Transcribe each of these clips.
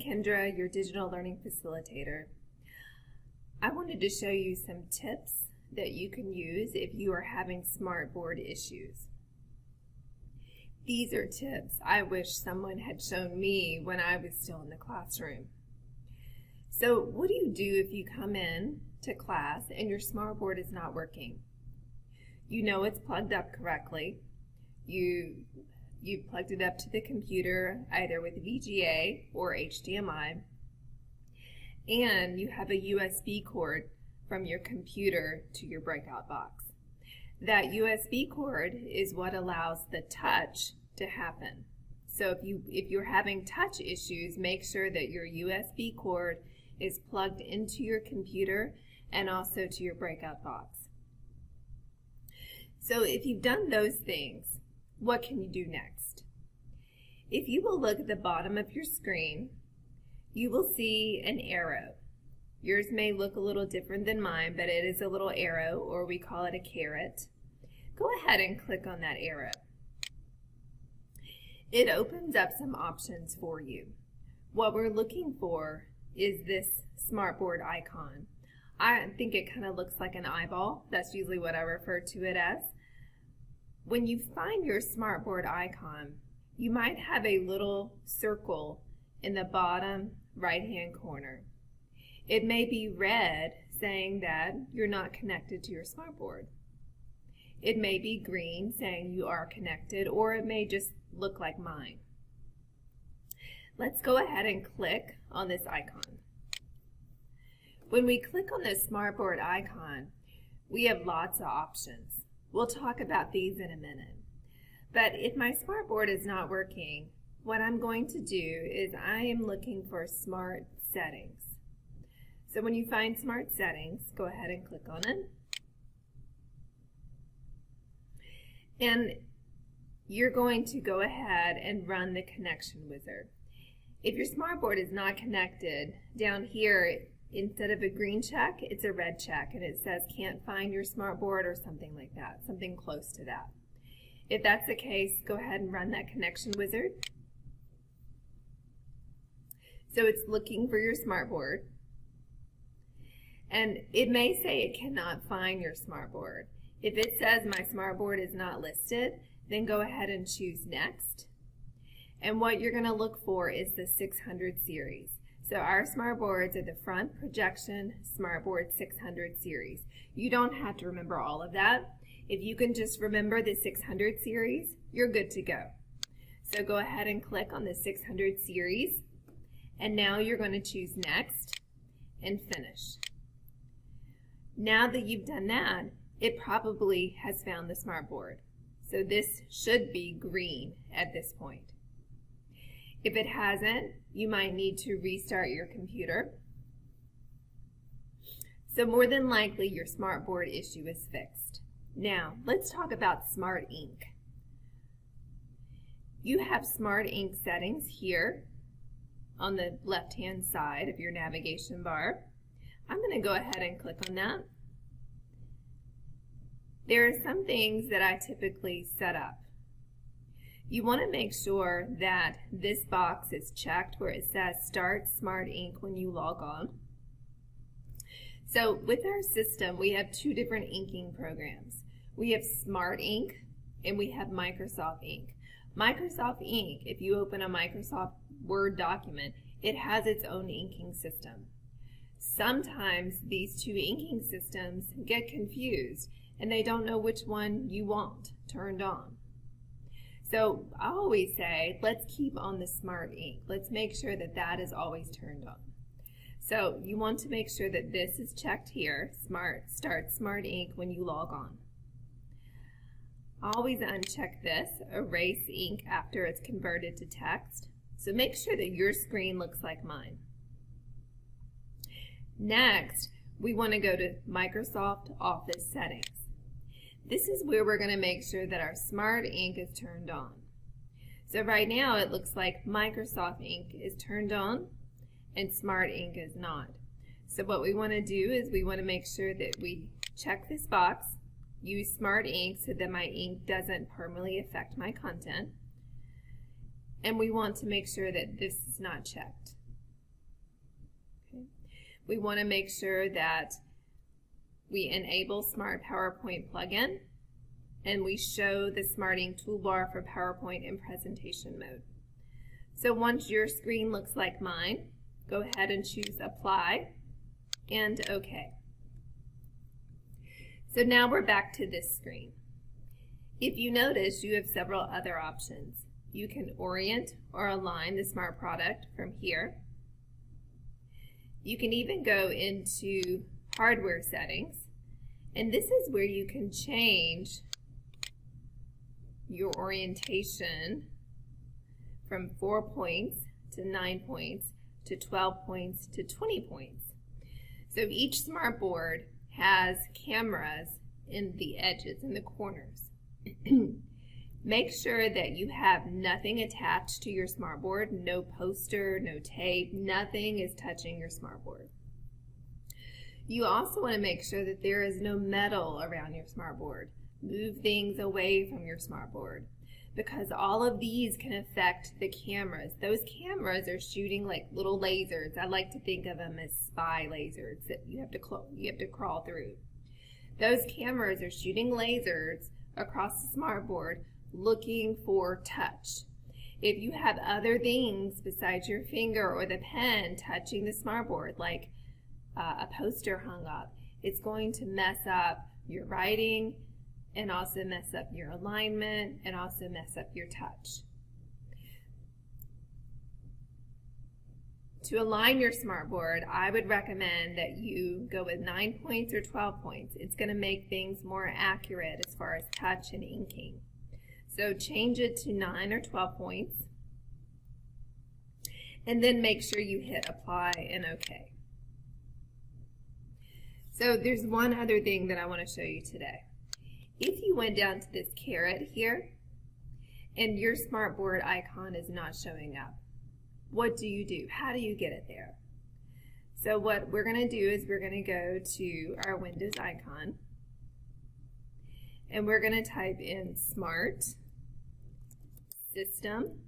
Kendra, your digital learning facilitator. I wanted to show you some tips that you can use if you are having Smartboard issues. These are tips I wish someone had shown me when I was still in the classroom. So what do you do if you come in to class and your Smartboard is not working? You know it's plugged up correctly. You plugged it up to the computer either with VGA or HDMI, and you have a USB cord from your computer to your breakout box. That USB cord is what allows the touch to happen. So if you're having touch issues, make sure that your USB cord is plugged into your computer and also to your breakout box. So if you've done those things, what can you do next? If you will look at the bottom of your screen, you will see an arrow. Yours may look a little different than mine, but it is a little arrow, or we call it a caret. Go ahead and click on that arrow. It opens up some options for you. What we're looking for is this Smartboard icon. I think it kind of looks like an eyeball. That's usually what I refer to it as. When you find your Smartboard icon, you might have a little circle in the bottom right-hand corner. It may be red, saying that you're not connected to your Smartboard. It may be green, saying you are connected, or it may just look like mine. Let's go ahead and click on this icon. When we click on this Smartboard icon, we have lots of options. We'll talk about these in a minute. But if my Smartboard is not working, what I'm going to do is I am looking for Smart Settings. So when you find Smart Settings, go ahead and click on it. And you're going to go ahead and run the connection wizard. If your Smartboard is not connected, down here, instead of a green check, it's a red check, and it says can't find your Smartboard or something like that, something close to that. If that's the case, go ahead and run that connection wizard. So it's looking for your Smartboard, and it may say it cannot find your Smartboard. If it says my Smartboard is not listed, then go ahead and choose next. And what you're going to look for is the 600 series. So our Smartboards are the front projection Smartboard 600 series. You don't have to remember all of that. If you can just remember the 600 series, you're good to go. So go ahead and click on the 600 series, and now you're going to choose next and finish. Now that you've done that, it probably has found the Smartboard. So this should be green at this point. If it hasn't, you might need to restart your computer. So more than likely your Smartboard issue is fixed. Now let's talk about Smart Ink. You have Smart Ink settings here on the left-hand side of your navigation bar. I'm going to go ahead and click on that. There are some things that I typically set up. You want to make sure that this box is checked where it says Start Smart Ink when you log on. So with our system, we have two different inking programs. We have Smart Ink and we have Microsoft Ink. Microsoft Ink, if you open a Microsoft Word document, it has its own inking system. Sometimes these two inking systems get confused and they don't know which one you want turned on. So I always say, let's keep on the Smart Ink. Let's make sure that that is always turned on. So you want to make sure that this is checked here, Start Smart Ink when you log on. Always uncheck this, Erase Ink after it's converted to text. So make sure that your screen looks like mine. Next, we want to go to Microsoft Office Settings. This is where we're going to make sure that our Smart Ink is turned on. So right now it looks like Microsoft Ink is turned on and Smart Ink is not. So what we want to do is we want to make sure that we check this box, use Smart Ink so that my ink doesn't permanently affect my content, and we want to make sure that this is not checked. we want to make sure that we enable Smart PowerPoint plugin and we show the Smarting toolbar for PowerPoint in presentation mode. So once your screen looks like mine, go ahead and choose Apply and OK. So now we're back to this screen. If you notice, you have several other options. You can orient or align the Smart product from here. You can even go into hardware settings, and this is where you can change your orientation from 4 points to 9 points to 12 points to 20 points. So each Smartboard has cameras in the edges, in the corners. Make sure that you have nothing attached to your Smartboard, no poster, no tape, nothing is touching your Smartboard. You also want to make sure that there is no metal around your Smartboard. Move things away from your Smartboard because all of these can affect the cameras. Those cameras are shooting like little lasers. I like to think of them as spy lasers that you have to crawl through. Those cameras are shooting lasers across the Smartboard looking for touch. If you have other things besides your finger or the pen touching the Smartboard, like a poster hung up, it's going to mess up your writing and also mess up your alignment and also mess up your touch. To align your Smartboard, I would recommend that you go with 9 points or 12 points. It's going to make things more accurate as far as touch and inking. So change it to 9 or 12 points, and then make sure you hit Apply and OK. So there's one other thing that I want to show you today. If you went down to this caret here, and your Smartboard icon is not showing up, what do you do? How do you get it there? So what we're going to do is we're going to go to our Windows icon, and we're going to type in Smart System,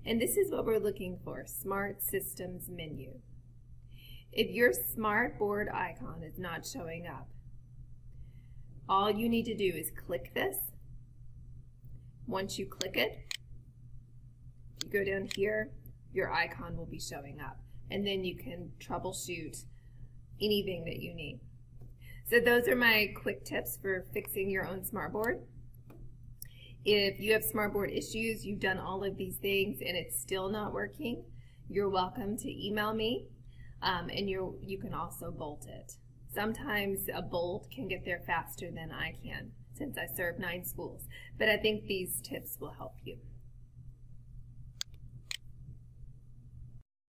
and this is what we're looking for, Smart Systems menu. If your Smartboard icon is not showing up, all you need to do is click this. Once you click it, you go down here, your icon will be showing up, and then you can troubleshoot anything that you need. So those are my quick tips for fixing your own Smartboard. If you have Smartboard issues, you've done all of these things and it's still not working, you're welcome to email me, and you can also bolt it. Sometimes a bolt can get there faster than I can since I serve 9 schools, but I think these tips will help you.